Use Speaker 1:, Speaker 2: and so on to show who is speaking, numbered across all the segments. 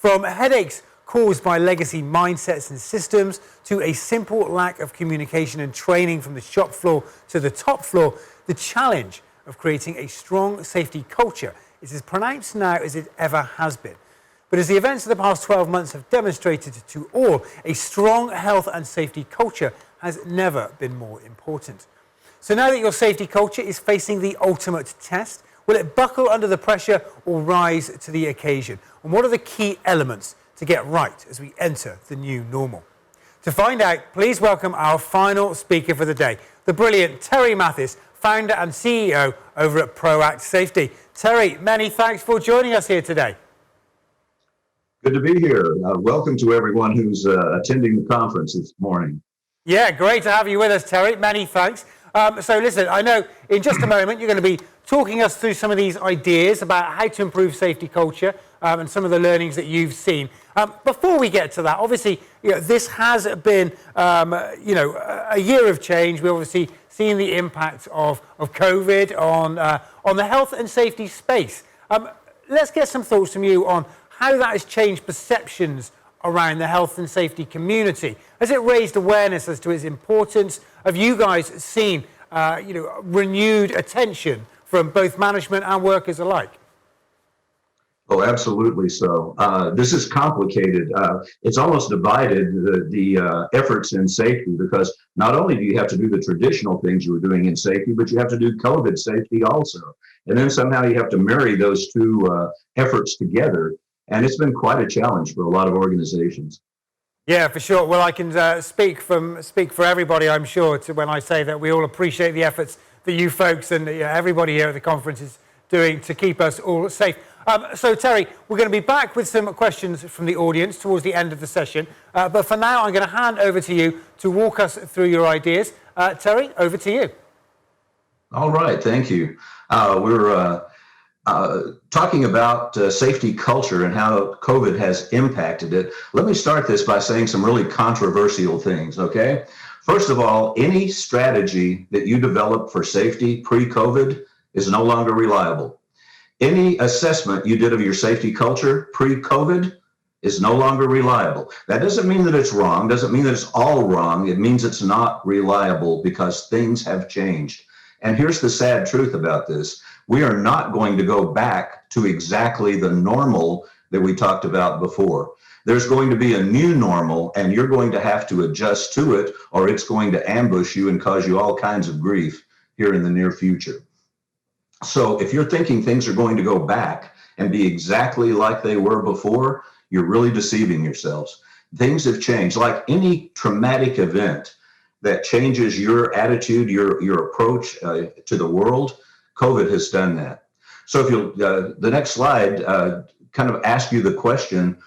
Speaker 1: From headaches caused by legacy mindsets and systems to a simple lack of communication and training from the shop floor to the top floor, the challenge of creating a strong safety culture is as pronounced now as it ever has been. But as the events of the past 12 months have demonstrated to all, a strong health and safety culture has never been more important. So now that your safety culture is facing the ultimate test, will it buckle under the pressure or rise to the occasion? And what are the key elements to get right as we enter the new normal? To find out, please welcome our final speaker for the day, the brilliant Terry Mathis, founder and CEO over at Proact Safety. Terry, many thanks for joining us here today.
Speaker 2: Good to be here. Welcome to everyone who's attending the conference this morning.
Speaker 1: Yeah, great to have you with us, Terry. Many thanks. So listen, I know in just a moment you're going to be talking us through some of these ideas about how to improve safety culture and some of the learnings that you've seen. Before we get to that, obviously, this has been, a year of change. We've obviously seen the impact of COVID on the health and safety space. Let's get some thoughts from you on how that has changed perceptions around the health and safety community. Has it raised awareness as to its importance? Have you guys seen, renewed attention from both management and workers alike?
Speaker 2: Oh, absolutely so. This is complicated. It's almost divided the efforts in safety, because not only do you have to do the traditional things you were doing in safety, but you have to do COVID safety also. And then somehow you have to marry those two efforts together. And it's been quite a challenge for a lot of organizations.
Speaker 1: Yeah, for sure. Well, I can speak for everybody, I'm sure, when I say that we all appreciate the efforts that you folks and everybody here at the conference is doing to keep us all safe. So, Terry, we're going to be back with some questions from the audience towards the end of the session. But for now, I'm going to hand over to you to walk us through your ideas. Terry, over to you.
Speaker 2: All right. Thank you. We're talking about safety culture and how COVID has impacted it. Let me start this by saying some really controversial things, okay? First of all, any strategy that you develop for safety pre-COVID is no longer reliable. Any assessment you did of your safety culture pre-COVID is no longer reliable. That doesn't mean that it's wrong, doesn't mean that it's all wrong. It means it's not reliable because things have changed. And here's the sad truth about this. We are not going to go back to exactly the normal that we talked about before. There's going to be a new normal, and you're going to have to adjust to it, or it's going to ambush you and cause you all kinds of grief here in the near future. So if you're thinking things are going to go back and be exactly like they were before, you're really deceiving yourselves. Things have changed. Like any traumatic event that changes your attitude, your approach to the world, COVID has done that. So if you'll, the next slide kind of ask you the question,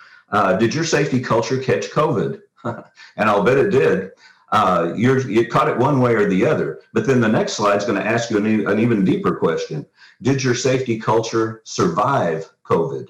Speaker 2: did your safety culture catch COVID? And I'll bet it did. You caught it one way or the other. But then the next slide is going to ask you an even deeper question. Did your safety culture survive COVID?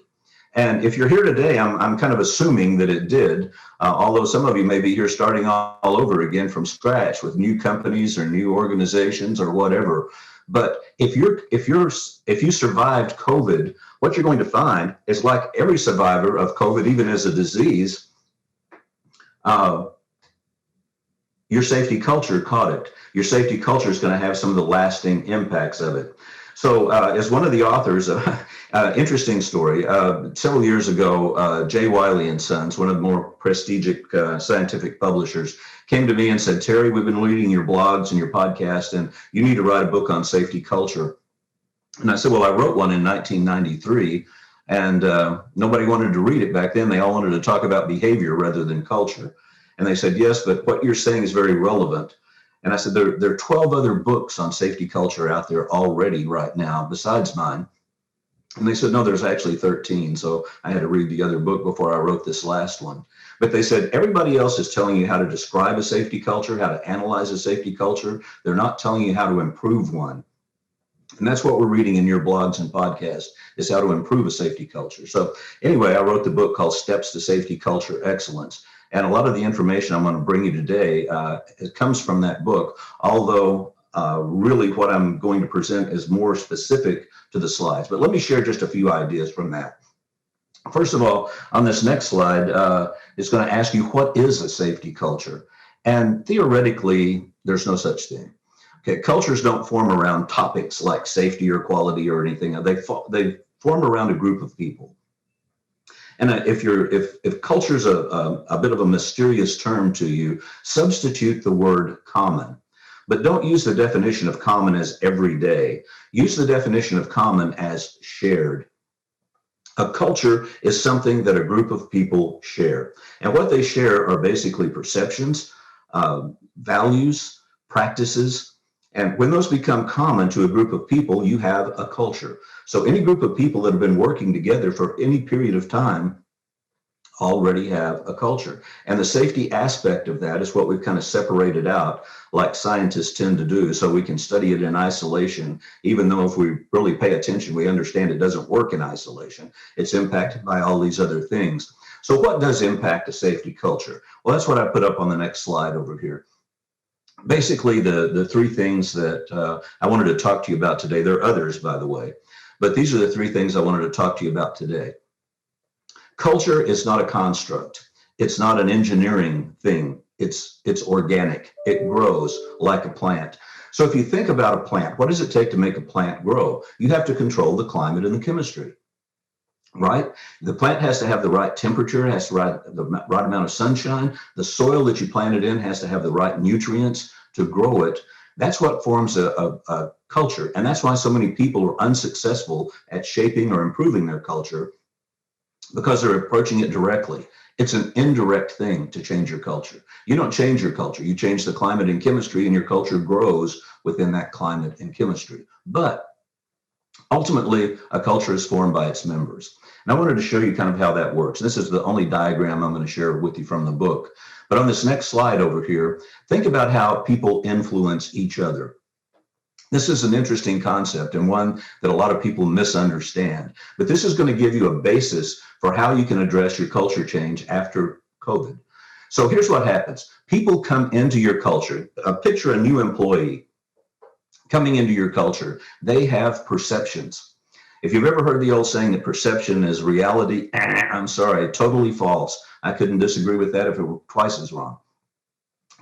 Speaker 2: And if you're here today, I'm kind of assuming that it did, although some of you may be here starting all over again from scratch with new companies or new organizations or whatever. But if you survived COVID, what you're going to find is, like every survivor of COVID, even as a disease, your safety culture caught it. Your safety culture is going to have some of the lasting impacts of it. So as one of the authors, interesting story, several years ago, Jay Wiley and Sons, one of the more prestigious scientific publishers, came to me and said, Terry, we've been reading your blogs and your podcast, and you need to write a book on safety culture. And I said, well, I wrote one in 1993, and nobody wanted to read it back then. They all wanted to talk about behavior rather than culture. And they said, yes, but what you're saying is very relevant. And I said, there are 12 other books on safety culture out there already right now besides mine. And they said, no, there's actually 13. So I had to read the other book before I wrote this last one. But they said, everybody else is telling you how to describe a safety culture, how to analyze a safety culture. They're not telling you how to improve one. And that's what we're reading in your blogs and podcasts, is how to improve a safety culture. So anyway, I wrote the book called Steps to Safety Culture Excellence. And a lot of the information I'm going to bring you today, it comes from that book, although really what I'm going to present is more specific to the slides. But let me share just a few ideas from that. First of all, on this next slide, it's going to ask you what is a safety culture? And theoretically, there's no such thing. Okay, cultures don't form around topics like safety or quality or anything. They form around a group of people. And if culture is a bit of a mysterious term to you, substitute the word common. But don't use the definition of common as everyday. Use the definition of common as shared. A culture is something that a group of people share. And what they share are basically perceptions, values, practices. And when those become common to a group of people, you have a culture. So any group of people that have been working together for any period of time already have a culture. And the safety aspect of that is what we've kind of separated out, like scientists tend to do, so we can study it in isolation, even though if we really pay attention, we understand it doesn't work in isolation. It's impacted by all these other things. So what does impact a safety culture? Well, that's what I put up on the next slide over here. Basically, the three things that I wanted to talk to you about today. There are others, by the way, but these are the three things I wanted to talk to you about today. Culture is not a construct. It's not an engineering thing. It's organic. It grows like a plant. So if you think about a plant, what does it take to make a plant grow? You have to control the climate and the chemistry, right? The plant has to have the right temperature, it has to have the right amount of sunshine. The soil that you plant it in has to have the right nutrients to grow it. That's what forms a culture. And that's why so many people are unsuccessful at shaping or improving their culture, because they're approaching it directly. It's an indirect thing to change your culture. You don't change your culture. You change the climate and chemistry, and your culture grows within that climate and chemistry. But ultimately, a culture is formed by its members. And I wanted to show you kind of how that works. This is the only diagram I'm going to share with you from the book. But on this next slide over here, think about how people influence each other. This is an interesting concept and one that a lot of people misunderstand, but this is going to give you a basis for how you can address your culture change after COVID. So here's what happens. People come into your culture. Picture a new employee coming into your culture. They have perceptions. If you've ever heard the old saying that perception is reality, I'm sorry, totally false. I couldn't disagree with that if it were twice as wrong.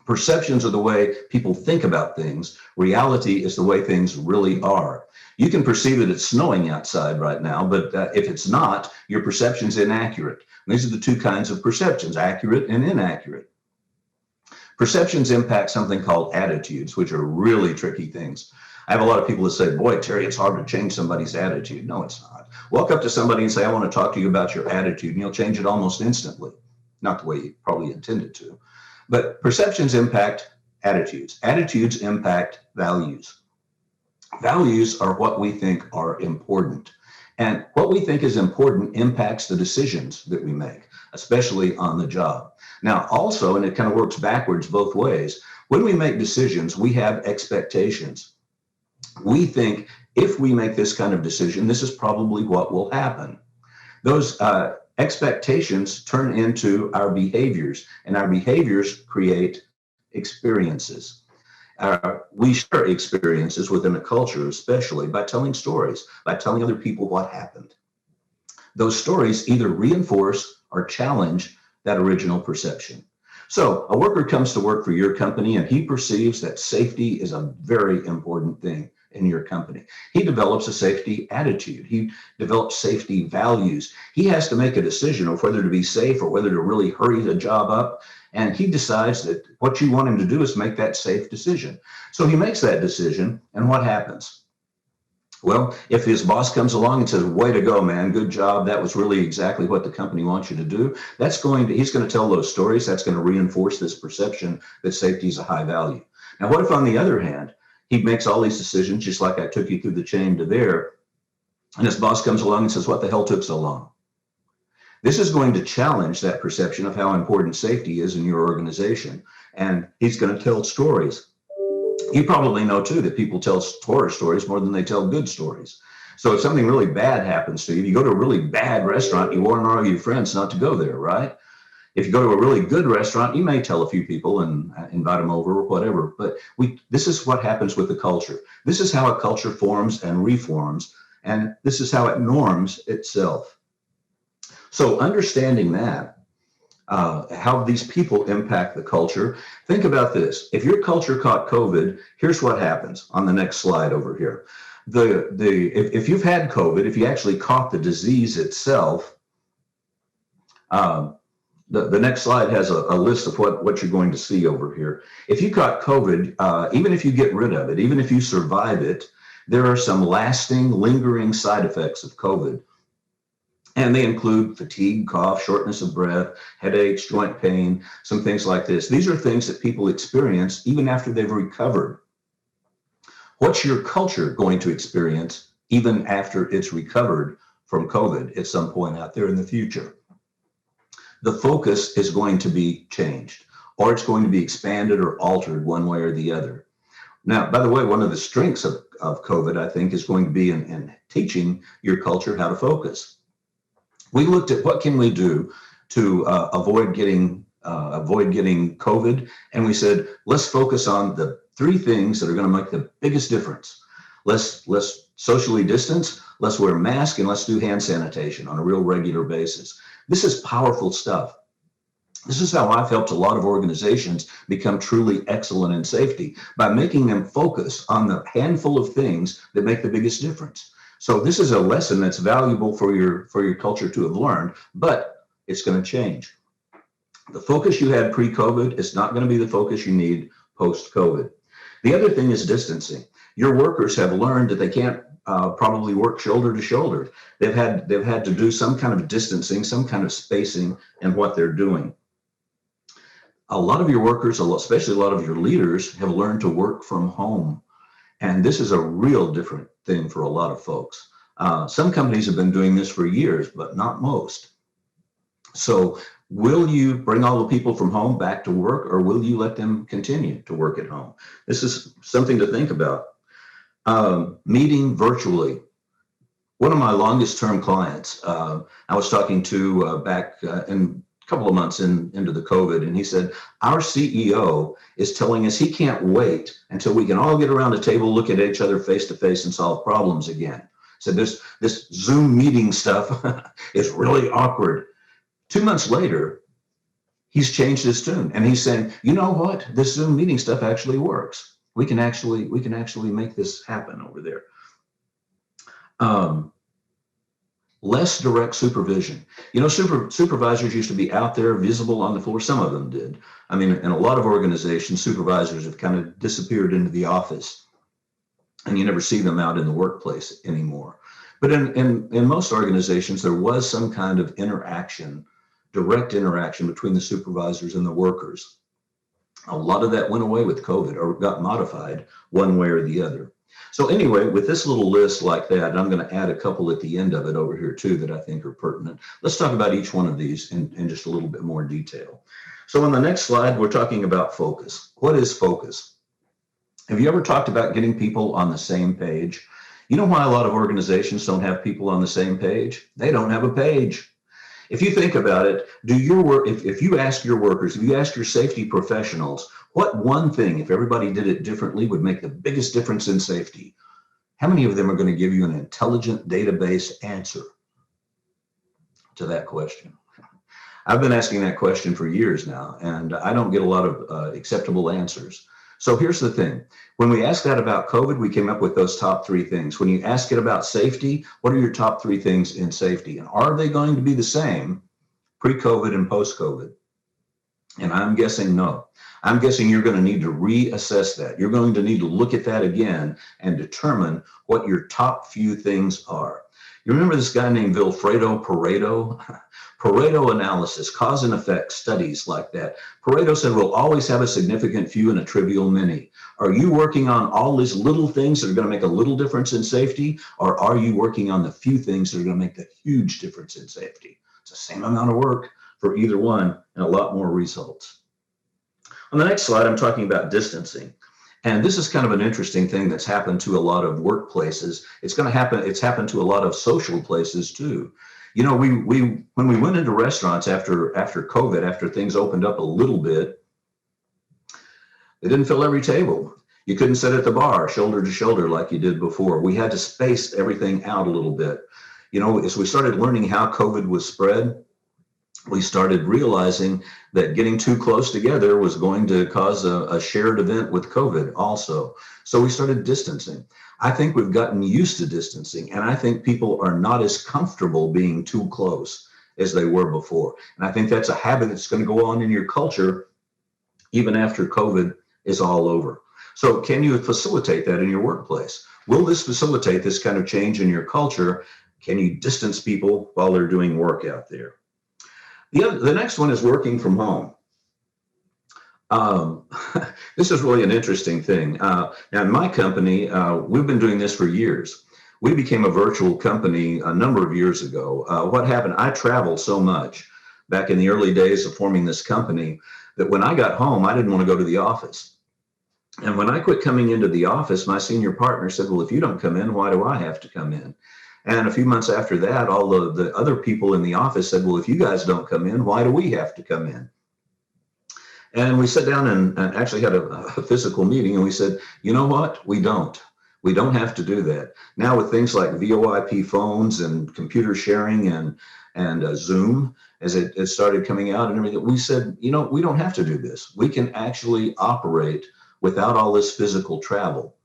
Speaker 2: Perceptions are the way people think about things. Reality is the way things really are. You can perceive that it's snowing outside right now, but if it's not, your perception's inaccurate. And these are the two kinds of perceptions, accurate and inaccurate. Perceptions impact something called attitudes, which are really tricky things. I have a lot of people that say, boy, Terry, it's hard to change somebody's attitude. No, it's not. Walk up to somebody and say, I want to talk to you about your attitude, and you'll change it almost instantly. Not the way you probably intended to. But perceptions impact attitudes. Attitudes impact values. Values are what we think are important. And what we think is important impacts the decisions that we make, especially on the job. Now, also, and it kind of works backwards both ways, when we make decisions, we have expectations. We think if we make this kind of decision, this is probably what will happen. Those expectations turn into our behaviors, and our behaviors create experiences. We share experiences within a culture, especially by telling stories, by telling other people what happened. Those stories either reinforce or challenge that original perception. So a worker comes to work for your company and he perceives that safety is a very important thing in your company. He develops a safety attitude. He develops safety values. He has to make a decision of whether to be safe or whether to really hurry the job up. And he decides that what you want him to do is make that safe decision. So he makes that decision, and what happens? Well, if his boss comes along and says, way to go, man, good job, that was really exactly what the company wants you to do, he's going to tell those stories. That's going to reinforce this perception that safety is a high value. Now, what if, on the other hand, he makes all these decisions, just like I took you through the chain to there, and his boss comes along and says, what the hell took so long? This is going to challenge that perception of how important safety is in your organization, and he's going to tell stories. You probably know, too, that people tell horror stories more than they tell good stories. So if something really bad happens to you, you go to a really bad restaurant, you warn all your friends not to go there, right? If you go to a really good restaurant, you may tell a few people and invite them over or whatever. But this is what happens with the culture. This is how a culture forms and reforms, and this is how it norms itself. So understanding that, how these people impact the culture. Think about this. If your culture caught COVID, here's what happens on the next slide over here. If you've had COVID, if you actually caught the disease itself, the next slide has a list of what you're going to see over here. If you caught COVID, even if you get rid of it, even if you survive it, there are some lasting, lingering side effects of COVID. And they include fatigue, cough, shortness of breath, headaches, joint pain, some things like this. These are things that people experience even after they've recovered. What's your culture going to experience even after it's recovered from COVID at some point out there in the future? The focus is going to be changed, or it's going to be expanded or altered one way or the other. Now, by the way, one of the strengths of COVID, I think, is going to be in teaching your culture how to focus. We looked at what can we do to avoid getting COVID, and we said, let's focus on the 3 things that are going to make the biggest difference. Let's socially distance, let's wear masks, and let's do hand sanitation on a real regular basis. This is powerful stuff. This is how I've helped a lot of organizations become truly excellent in safety, by making them focus on the handful of things that make the biggest difference. So this is a lesson that's valuable for your culture to have learned, but it's going to change. The focus you had pre-COVID is not going to be the focus you need post-COVID. The other thing is distancing. Your workers have learned that they can't probably work shoulder to shoulder. They've had to do some kind of distancing, some kind of spacing in what they're doing. A lot of your workers, especially a lot of your leaders, have learned to work from home. And this is a real different thing for a lot of folks. Some companies have been doing this for years, but not most. So will you bring all the people from home back to work, or will you let them continue to work at home? This is something to think about. Meeting virtually. One of my longest term clients, I was talking to back in a couple of months into the COVID, and he said, our CEO is telling us he can't wait until we can all get around a table, look at each other face to face, and solve problems again. So this Zoom meeting stuff is really awkward. 2 months later, he's changed his tune, and he's saying, you know what? This Zoom meeting stuff actually works. We can actually make this happen over there. Less direct supervision. You know, supervisors used to be out there, visible on the floor. Some of them did. I mean, in a lot of organizations, supervisors have kind of disappeared into the office, and you never see them out in the workplace anymore. But in most organizations, there was some kind of interaction, direct interaction between the supervisors and the workers. A lot of that went away with COVID, or got modified one way or the other. So anyway, with this little list like that, and I'm going to add a couple at the end of it over here too that I think are pertinent. Let's talk about each one of these in just a little bit more detail. So on the next slide, we're talking about focus. What is focus? Have you ever talked about getting people on the same page? You know why a lot of organizations don't have people on the same page? They don't have a page. If you think about it, if you ask your workers, if you ask your safety professionals, what one thing, if everybody did it differently, would make the biggest difference in safety? How many of them are going to give you an intelligent database answer to that question? I've been asking that question for years now, and I don't get a lot of acceptable answers. So here's the thing. When we asked that about COVID, we came up with those top 3 things. When you ask it about safety, what are your top 3 things in safety? And are they going to be the same pre-COVID and post-COVID? And I'm guessing no. I'm guessing you're going to need to reassess that. You're going to need to look at that again and determine what your top few things are. You remember this guy named Vilfredo Pareto? Pareto analysis, cause and effect studies like that. Pareto said we'll always have a significant few and a trivial many. Are you working on all these little things that are going to make a little difference in safety, or are you working on the few things that are going to make the huge difference in safety? It's the same amount of work for either one and a lot more results. On the next slide, I'm talking about distancing. And this is kind of an interesting thing that's happened to a lot of workplaces. It's happened to a lot of social places too. You know, when we went into restaurants after COVID, after things opened up a little bit, they didn't fill every table. You couldn't sit at the bar shoulder to shoulder like you did before. We had to space everything out a little bit. As we started learning how COVID was spread, we started realizing that getting too close together was going to cause a shared event with COVID also. So we started distancing. I think we've gotten used to distancing, and I think people are not as comfortable being too close as they were before. And I think that's a habit that's going to go on in your culture even after COVID is all over. So can you facilitate that in your workplace? Will this facilitate this kind of change in your culture? Can you distance people while they're doing work out there? The next one is working from home. This is really an interesting thing. Now, in my company, we've been doing this for years. We became a virtual company a number of years ago. What happened? I traveled so much back in the early days of forming this company that when I got home, I didn't want to go to the office. And when I quit coming into the office, my senior partner said, well, if you don't come in, why do I have to come in? And a few months after that, all the other people in the office said, well, if you guys don't come in, why do we have to come in? And we sat down and actually had a physical meeting, and we said, you know what? We don't have to do that. Now with things like VoIP phones and computer sharing and Zoom, as it started coming out and everything, we said, we don't have to do this. We can actually operate without all this physical travel.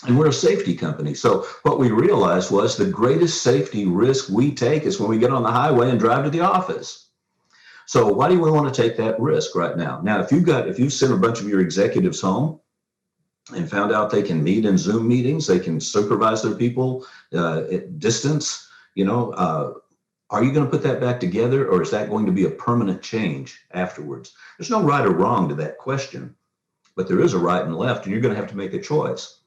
Speaker 2: And we're a safety company. So what we realized was the greatest safety risk we take is when we get on the highway and drive to the office. So why do we want to take that risk right now? Now, if you send a bunch of your executives home and found out they can meet in Zoom meetings, they can supervise their people at distance, are you going to put that back together, or is that going to be a permanent change afterwards? There's no right or wrong to that question, but there is a right and left, and you're going to have to make a choice.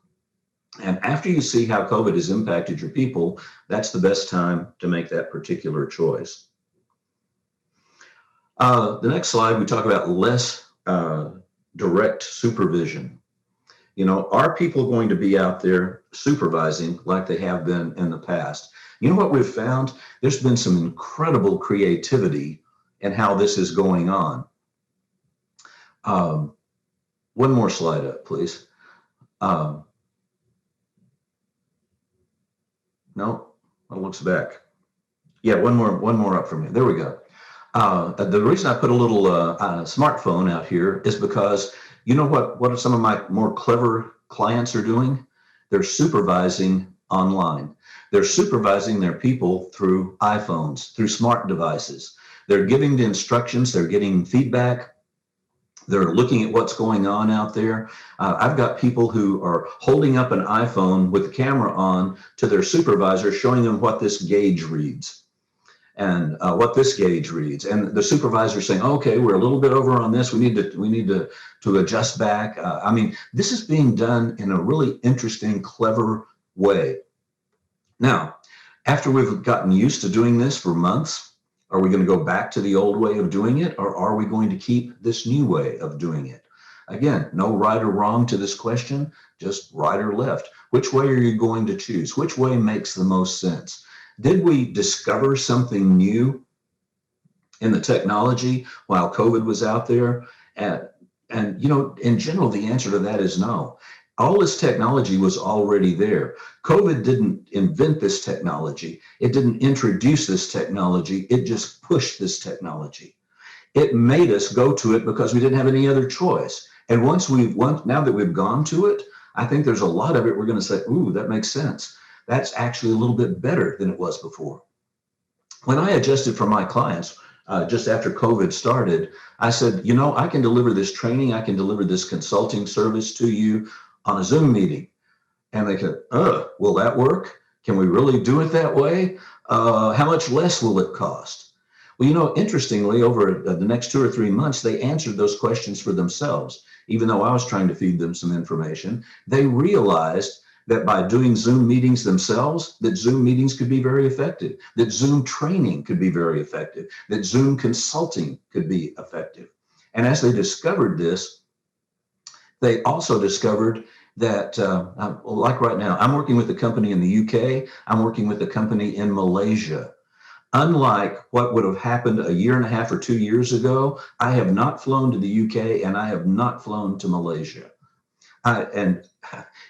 Speaker 2: And after you see how COVID has impacted your people, that's the best time to make that particular choice. The next slide, we talk about less direct supervision. Are people going to be out there supervising like they have been in the past? You know what we've found? There's been some incredible creativity in how this is going on. One more slide up, please. No, it looks back. Yeah, one more up for me. There we go. The reason I put a little smartphone out here is because you know what some of my more clever clients are doing? They're supervising online. They're supervising their people through iPhones, through smart devices. They're giving the instructions, they're getting feedback. They're looking at what's going on out there. I've got people who are holding up an iPhone with the camera on to their supervisor, showing them what this gauge reads and what this gauge reads. And the supervisor saying, okay, we're a little bit over on this. We need to adjust back. This is being done in a really interesting, clever way. Now, after we've gotten used to doing this for months, are we going to go back to the old way of doing it, or are we going to keep this new way of doing it? Again, no right or wrong to this question, just right or left. Which way are you going to choose? Which way makes the most sense? Did we discover something new in the technology while COVID was out there? And in general, the answer to that is no. All this technology was already there. COVID didn't invent this technology. It didn't introduce this technology. It just pushed this technology. It made us go to it because we didn't have any other choice. And now that we've gone to it, I think there's a lot of it we're going to say, ooh, that makes sense. That's actually a little bit better than it was before. When I adjusted for my clients, just after COVID started, I said, I can deliver this training, I can deliver this consulting service to you on a Zoom meeting. And they said, will that work? Can we really do it that way? How much less will it cost? Well, interestingly, over the next 2 or 3 months, they answered those questions for themselves. Even though I was trying to feed them some information, they realized that by doing Zoom meetings themselves, that Zoom meetings could be very effective, that Zoom training could be very effective, that Zoom consulting could be effective. And as they discovered this, they also discovered that, like right now, I'm working with a company in the UK, I'm working with a company in Malaysia. Unlike what would have happened a year and a half or 2 years ago, I have not flown to the UK and I have not flown to Malaysia. And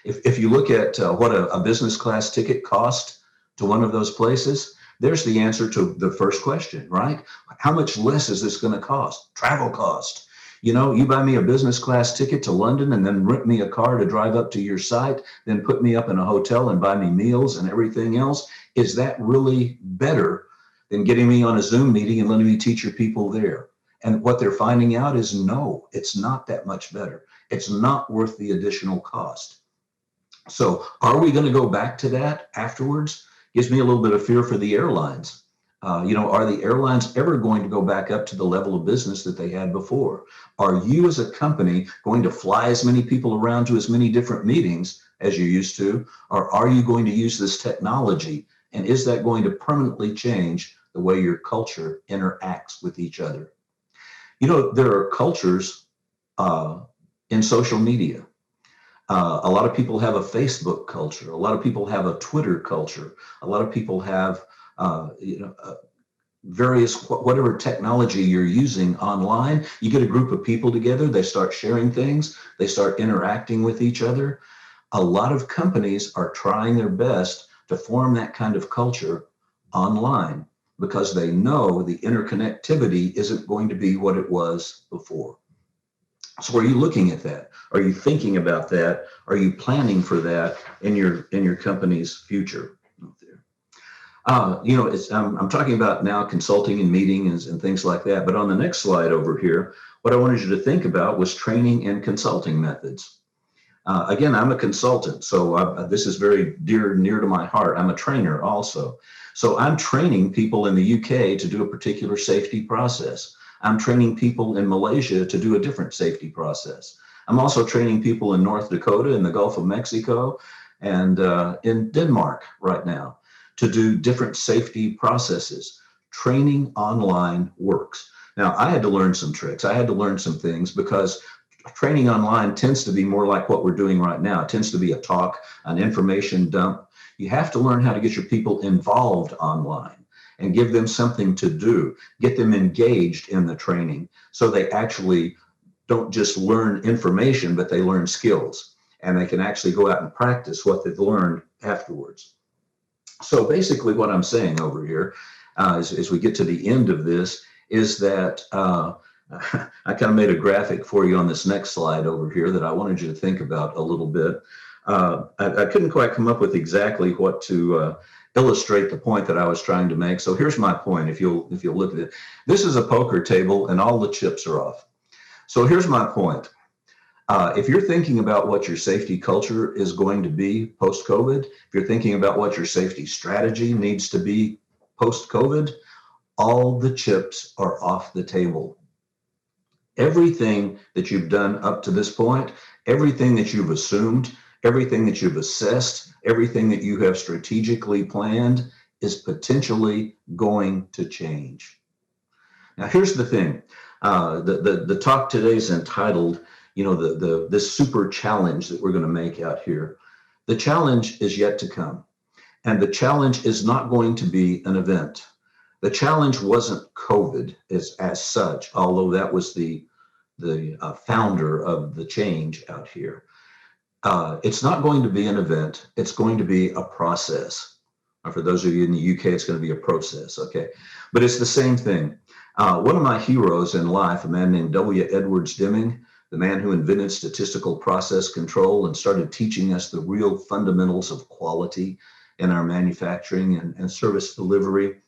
Speaker 2: if you look at what a business class ticket cost to one of those places, There's the answer to the first question, right? How much less is this going to cost? Travel cost. You know, you buy me a business class ticket to London and then rent me a car to drive up to your site, then put me up in a hotel and buy me meals and everything else. Is that really better than getting me on a Zoom meeting and letting me teach your people there? And what they're finding out is no, it's not that much better. It's not worth the additional cost. So are we going to go back to that afterwards? Gives me a little bit of fear for the airlines. Are the airlines ever going to go back up to the level of business that they had before? Are you as a company going to fly as many people around to as many different meetings as you used to? Or are you going to use this technology? And is that going to permanently change the way your culture interacts with each other? You know, there are cultures in social media. A lot of people have a Facebook culture. A lot of people have a Twitter culture. A lot of people have various, whatever technology you're using online. You get a group of people together, they start sharing things, they start interacting with each other. A lot of companies are trying their best to form that kind of culture online because they know the interconnectivity isn't going to be what it was before. So are you looking at that? Are you thinking about that? Are you planning for that in your company's future? I'm talking about now consulting and meetings and things like that. But on the next slide over here, what I wanted you to think about was training and consulting methods. Again, I'm a consultant, so this is very near to my heart. I'm a trainer also. So I'm training people in the UK to do a particular safety process. I'm training people in Malaysia to do a different safety process. I'm also training people in North Dakota, in the Gulf of Mexico, and in Denmark right now to do different safety processes. Training online works. Now, I had to learn some tricks. I had to learn some things because training online tends to be more like what we're doing right now. It tends to be a talk, an information dump. You have to learn how to get your people involved online and give them something to do, get them engaged in the training so they actually don't just learn information, but they learn skills and they can actually go out and practice what they've learned afterwards. So basically what I'm saying over here, as we get to the end of this, is that I kind of made a graphic for you on this next slide over here that I wanted you to think about a little bit. I couldn't quite come up with exactly what to illustrate the point that I was trying to make. So here's my point. If you'll look at it, this is a poker table and all the chips are off. So here's my point. If you're thinking about what your safety culture is going to be post-COVID, if you're thinking about what your safety strategy needs to be post-COVID, all the chips are off the table. Everything that you've done up to this point, everything that you've assumed, everything that you've assessed, everything that you have strategically planned is potentially going to change. Now, here's the thing. The talk today is entitled, this super challenge that we're going to make out here. The challenge is yet to come. And the challenge is not going to be an event. The challenge wasn't COVID as such, although that was the founder of the change out here. It's not going to be an event. It's going to be a process. Or for those of you in the UK, it's going to be a process, okay? But it's the same thing. One of my heroes in life, a man named W. Edwards Deming, the man who invented statistical process control and started teaching us the real fundamentals of quality in our manufacturing and service delivery,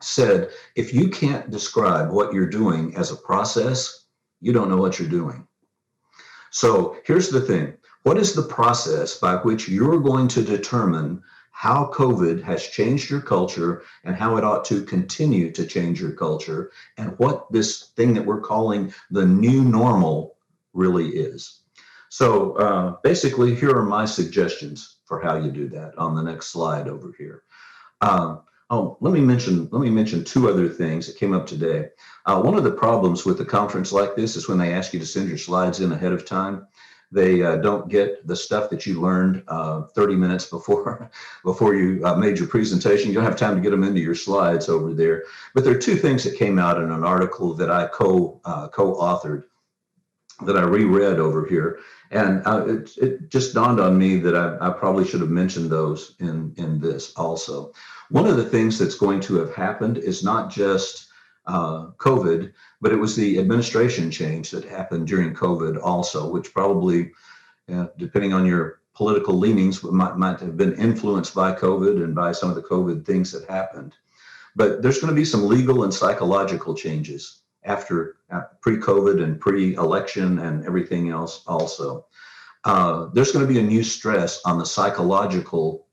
Speaker 2: said, if you can't describe what you're doing as a process, you don't know what you're doing. So here's the thing. What is the process by which you're going to determine how COVID has changed your culture and how it ought to continue to change your culture and what this thing that we're calling the new normal really is? So basically, here are my suggestions for how you do that on the next slide over here. Let me mention two other things that came up today. One of the problems with a conference like this is when they ask you to send your slides in ahead of time. They don't get the stuff that you learned 30 minutes before you made your presentation. You don't have time to get them into your slides over there. But there are two things that came out in an article that I co-authored that I reread over here. And it just dawned on me that I probably should have mentioned those in this also. One of the things that's going to have happened is not just COVID, but it was the administration change that happened during COVID also, which probably, depending on your political leanings, might have been influenced by COVID and by some of the COVID things that happened. But there's going to be some legal and psychological changes after pre-COVID and pre-election and everything else also. There's going to be a new stress on the psychological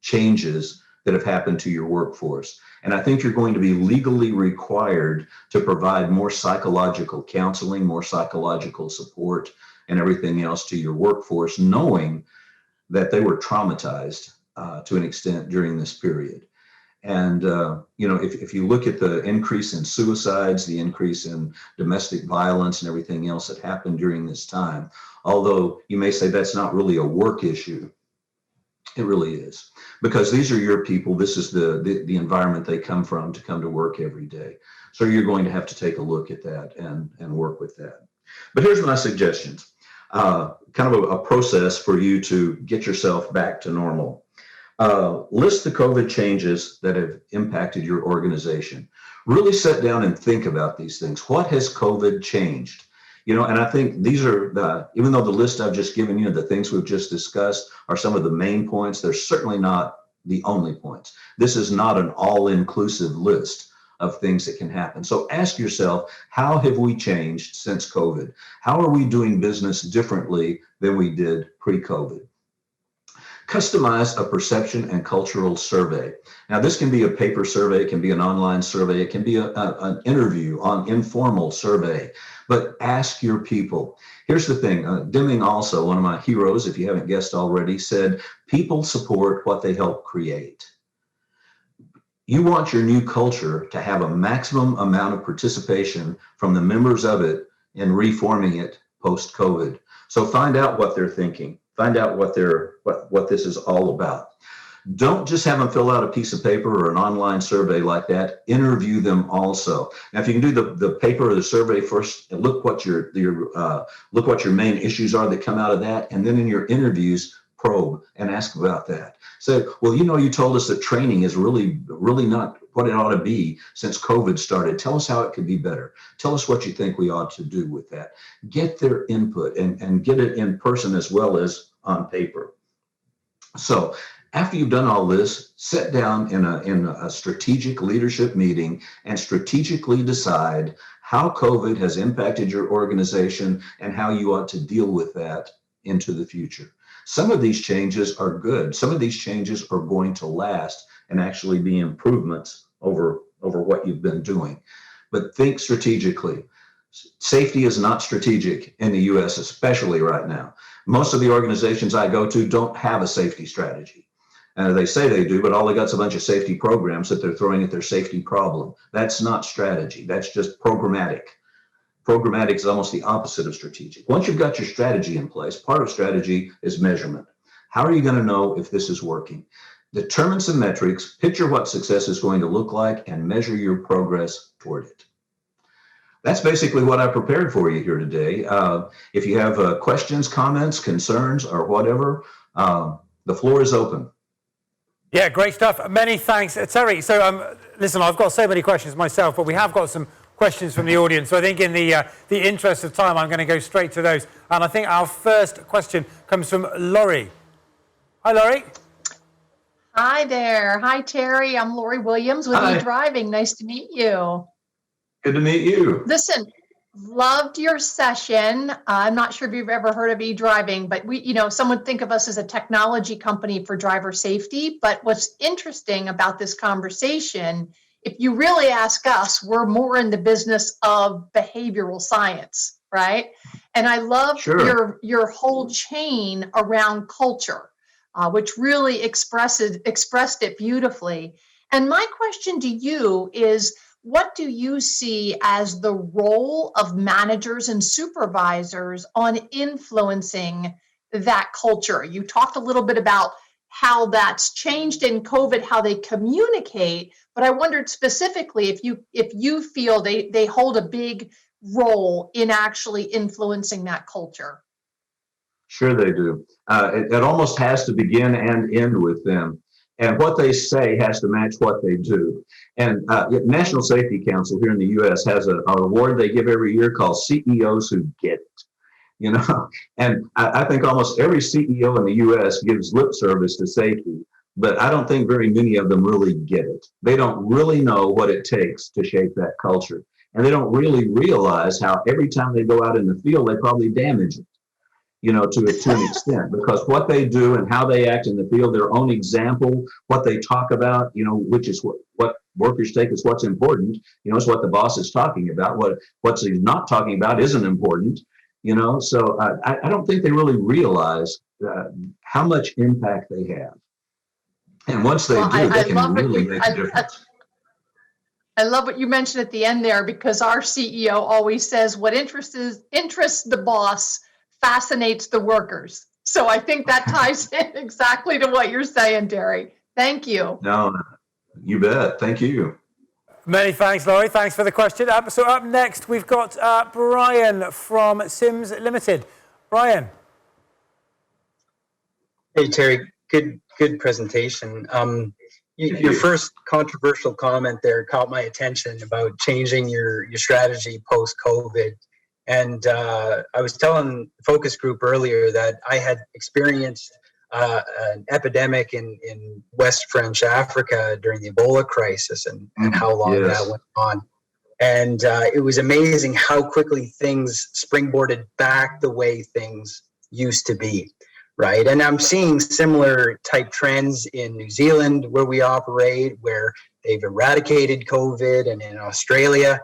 Speaker 2: changes that have happened to your workforce. And I think you're going to be legally required to provide more psychological counseling, more psychological support, and everything else to your workforce, knowing that they were traumatized to an extent during this period. And, if you look at the increase in suicides, the increase in domestic violence and everything else that happened during this time, although you may say that's not really a work issue, it really is, because these are your people. This is the environment they come from to come to work every day. So you're going to have to take a look at that and work with that. But here's my suggestions, kind of a process for you to get yourself back to normal. List the COVID changes that have impacted your organization. Really sit down and think about these things. What has COVID changed? And I think these are, even though the list I've just given you, the things we've just discussed are some of the main points, they're certainly not the only points. This is not an all-inclusive list of things that can happen. So ask yourself, how have we changed since COVID? How are we doing business differently than we did pre-COVID? Customize a perception and cultural survey. Now, this can be a paper survey, it can be an online survey, it can be an interview, an informal survey, but ask your people. Here's the thing, Deming also, one of my heroes, if you haven't guessed already, said, people support what they help create. You want your new culture to have a maximum amount of participation from the members of it in reforming it post-COVID. So find out what they're thinking. Find out what this is all about. Don't just have them fill out a piece of paper or an online survey like that. Interview them also. Now, if you can do the paper or the survey first, and look what your main issues are that come out of that, and then in your interviews, probe and ask about that. Say, well, you told us that training is really not what it ought to be since COVID started. Tell us how it could be better. Tell us what you think we ought to do with that. Get their input and get it in person as well as on paper. So after you've done all this, sit down in a strategic leadership meeting and strategically decide how COVID has impacted your organization and how you ought to deal with that into the future. Some of these changes are good. Some of these changes are going to last and actually be improvements over what you've been doing. But think strategically. Safety is not strategic in the US, especially right now. Most of the organizations I go to don't have a safety strategy. They say they do, but all they got is a bunch of safety programs that they're throwing at their safety problem. That's not strategy. That's just programmatic. Programmatic is almost the opposite of strategic. Once you've got your strategy in place, part of strategy is measurement. How are you going to know if this is working? Determine some metrics, picture what success is going to look like, and measure your progress toward it. That's basically what I prepared for you here today. If you have questions, comments, concerns, or whatever, the floor is open.
Speaker 1: Yeah, great stuff. Many thanks, Terry. So, listen, I've got so many questions myself, but we have got some questions from the audience. So I think in the interest of time, I'm going to go straight to those. And I think our first question comes from Laurie. Hi, Laurie.
Speaker 3: Hi there. Hi, Terry. I'm Laurie Williams with eDriving. Nice to meet you.
Speaker 2: Good to meet you.
Speaker 3: Listen, loved your session. I'm not sure if you've ever heard of eDriving, but some would think of us as a technology company for driver safety. But what's interesting about this conversation, if you really ask us, we're more in the business of behavioral science, right? And I love your whole chain around culture, which really expressed it beautifully. And my question to you is, what do you see as the role of managers and supervisors on influencing that culture? You talked a little bit about how that's changed in COVID, how they communicate, but I wondered specifically if you feel they hold a big role in actually influencing that culture.
Speaker 2: Sure they do. It almost has to begin and end with them. And what they say has to match what they do. And National Safety Council here in the U.S. has an award they give every year called CEOs Who Get It. You know, and I think almost every CEO in the U.S. gives lip service to safety, but I don't think very many of them really get it. They don't really know what it takes to shape that culture. And they don't really realize how every time they go out in the field, they probably damage it, you know, to an extent, because what they do and how they act in the field, their own example, what they talk about, you know, which is what workers take is what's important, you know, it's what the boss is talking about. What he's not talking about isn't important, you know. So I don't think they really realize how much impact they have. And once they do, they can really make a difference.
Speaker 3: I love what you mentioned at the end there, because our CEO always says what interests the boss fascinates the workers. So I think that ties in exactly to what you're saying, Terry. Thank you.
Speaker 2: No, you bet. Thank you.
Speaker 1: Many thanks, Laurie. Thanks for the question. So up next, we've got Brian from Sims Limited. Brian.
Speaker 4: Hey, Terry. Good presentation. Your first controversial comment there caught my attention about changing your strategy post-COVID. And I was telling the focus group earlier that I had experienced an epidemic in West French Africa during the Ebola crisis and how long that went on. And it was amazing how quickly things springboarded back the way things used to be. Right. And I'm seeing similar type trends in New Zealand where we operate, where they've eradicated COVID, and in Australia,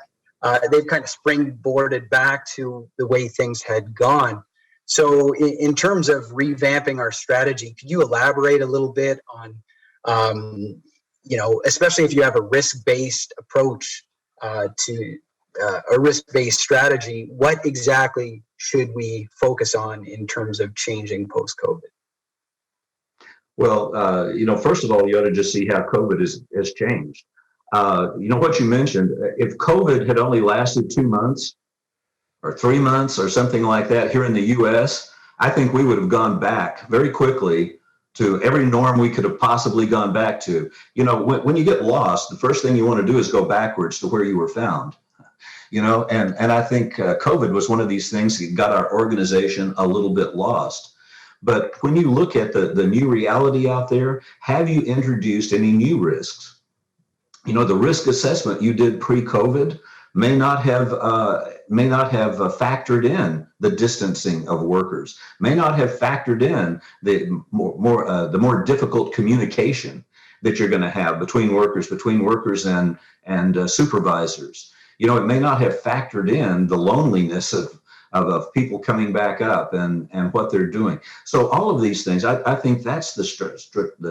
Speaker 4: they've kind of springboarded back to the way things had gone. So in terms of revamping our strategy, could you elaborate a little bit on, you know, especially if you have a risk-based approach to a risk-based strategy, what exactly should we focus on in terms of changing post-COVID?
Speaker 2: Well, you know, first of all, you ought to just see how COVID has changed. You know, what you mentioned, if COVID had only lasted 2 months or 3 months or something like that here in the US, I think we would have gone back very quickly to every norm we could have possibly gone back to. You know, when you get lost, the first thing you want to do is go backwards to where you were found. You know, and I think COVID was one of these things that got our organization a little bit lost. But when you look at the new reality out there, have you introduced any new risks? You know, the risk assessment you did pre-COVID may not have factored in the distancing of workers, may not have factored in the more difficult communication that you're going to have between workers and supervisors. You know, it may not have factored in the loneliness of people coming back up and what they're doing. So all of these things, I think that's the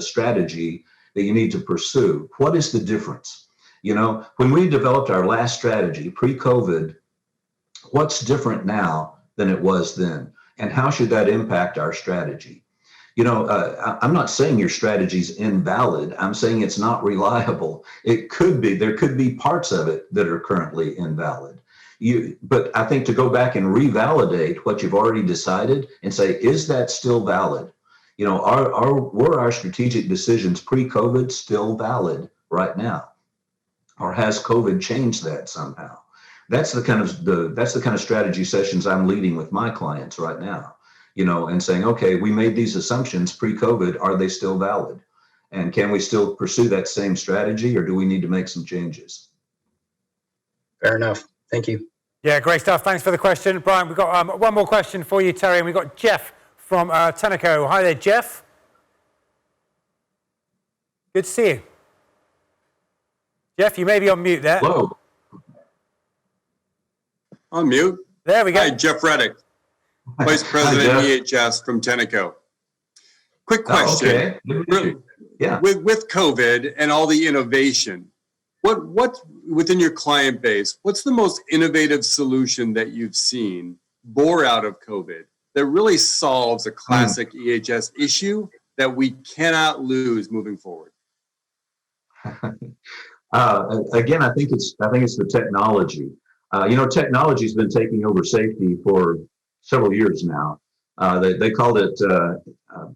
Speaker 2: strategy that you need to pursue. What is the difference? You know, when we developed our last strategy pre-COVID, what's different now than it was then? And how should that impact our strategy? You know, I'm not saying your strategy's invalid. I'm saying it's not reliable. It could be, there could be parts of it that are currently invalid. But I think to go back and revalidate what you've already decided and say, is that still valid? You know, were our strategic decisions pre-COVID still valid right now? Or has COVID changed that somehow? That's the kind of strategy sessions I'm leading with my clients right now. You know, and saying, okay, we made these assumptions pre-COVID, are they still valid? And can we still pursue that same strategy, or do we need to make some changes?
Speaker 4: Fair enough. Thank you.
Speaker 1: Yeah, great stuff. Thanks for the question. Brian, we've got one more question for you, Terry, and we've got Jeff from Tenneco. Hi there, Jeff. Good to see you. Jeff, you may be on mute there.
Speaker 2: Hello.
Speaker 5: On mute.
Speaker 1: There we go.
Speaker 5: Hi, Jeff Reddick, Vice President EHS from Tenneco. Quick question.
Speaker 2: Okay. Yeah.
Speaker 5: With COVID and all the innovation, what within your client base, what's the most innovative solution that you've seen bore out of COVID that really solves a classic EHS issue that we cannot lose moving forward?
Speaker 2: Again, I think it's the technology. You know, technology's been taking over safety for several years now. They called it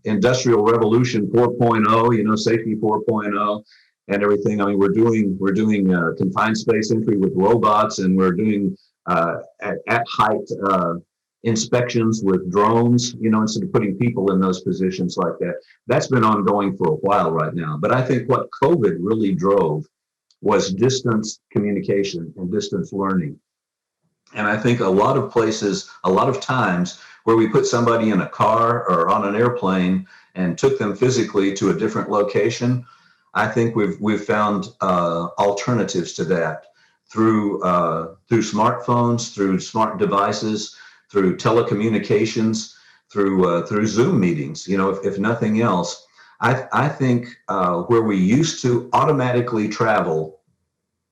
Speaker 2: Industrial Revolution 4.0, safety 4.0 and everything. I mean, we're doing confined space entry with robots, and we're doing at height inspections with drones, instead of putting people in those positions like that. That's been ongoing for a while right now. But I think what COVID really drove was distance communication and distance learning. And I think a lot of places, a lot of times where we put somebody in a car or on an airplane and took them physically to a different location, I think we've found alternatives to that through smartphones, through smart devices, through telecommunications, through Zoom meetings. If nothing else, I think where we used to automatically travel,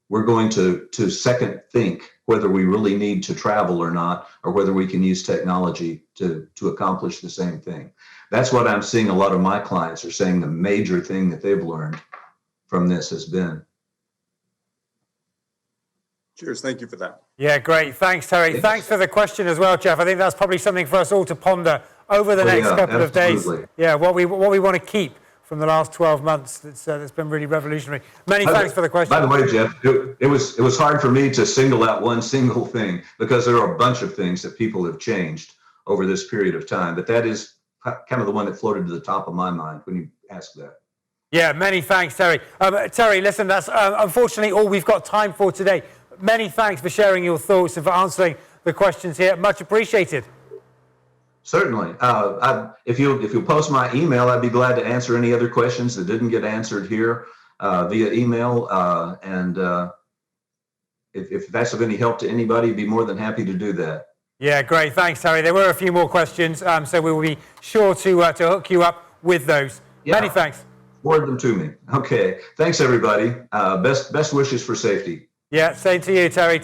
Speaker 2: we're going to second think whether we really need to travel or not, or whether we can use technology to accomplish the same thing. That's what I'm seeing a lot of my clients are saying the major thing that they've learned from this has been.
Speaker 5: Cheers. Thank you for that.
Speaker 1: Yeah, great. Thanks, Terry. Thanks for the question as well, Jeff. I think that's probably something for us all to ponder over the next couple of days. Yeah, what we want to keep from the last 12 months that's been really revolutionary. Many thanks for the question.
Speaker 2: By the way, Jeff, it was hard for me to single out one single thing because there are a bunch of things that people have changed over this period of time. But that is kind of the one that floated to the top of my mind when you asked that.
Speaker 1: Yeah, many thanks, Terry. Terry, listen, that's unfortunately all we've got time for today. Many thanks for sharing your thoughts and for answering the questions here. Much appreciated.
Speaker 2: Certainly. If you'll post my email, I'd be glad to answer any other questions that didn't get answered here via email. If that's of any help to anybody, I'd be more than happy to do that.
Speaker 1: Yeah, great. Thanks, Terry. There were a few more questions, so we will be sure to hook you up with those. Yeah. Many thanks.
Speaker 2: Forward them to me. Okay. Thanks, everybody. Best wishes for safety.
Speaker 1: Yeah, same to you, Terry.